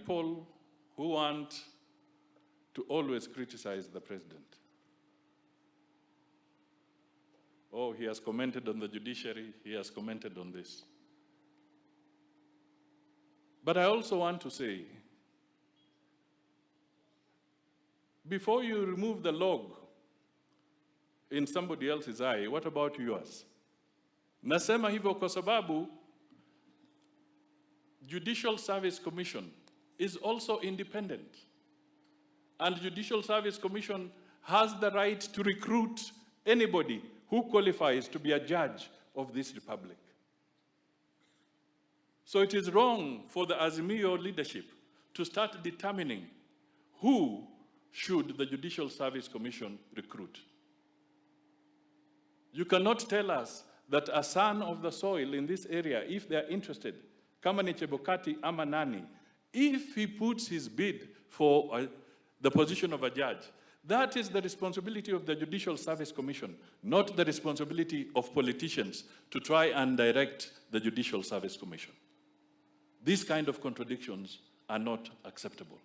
people who want to always criticize the president. Oh, he has commented on the judiciary, he has commented on this. But I also want to say, before you remove the log in somebody else's eye, what about yours? Nasema hivyo kwa sababu Judicial Service Commission is also independent. And Judicial Service Commission has the right to recruit anybody who qualifies to be a judge of this republic. So it is wrong for the Azimio leadership to start determining who should the Judicial Service Commission recruit. You cannot tell us that a son of the soil in this area, if they are interested, kama ni Chebukati ama nani, if he puts his bid for the position of a judge, that is the responsibility of the Judicial Service Commission, not the responsibility of politicians to try and direct the Judicial Service Commission. These kind of contradictions are not acceptable.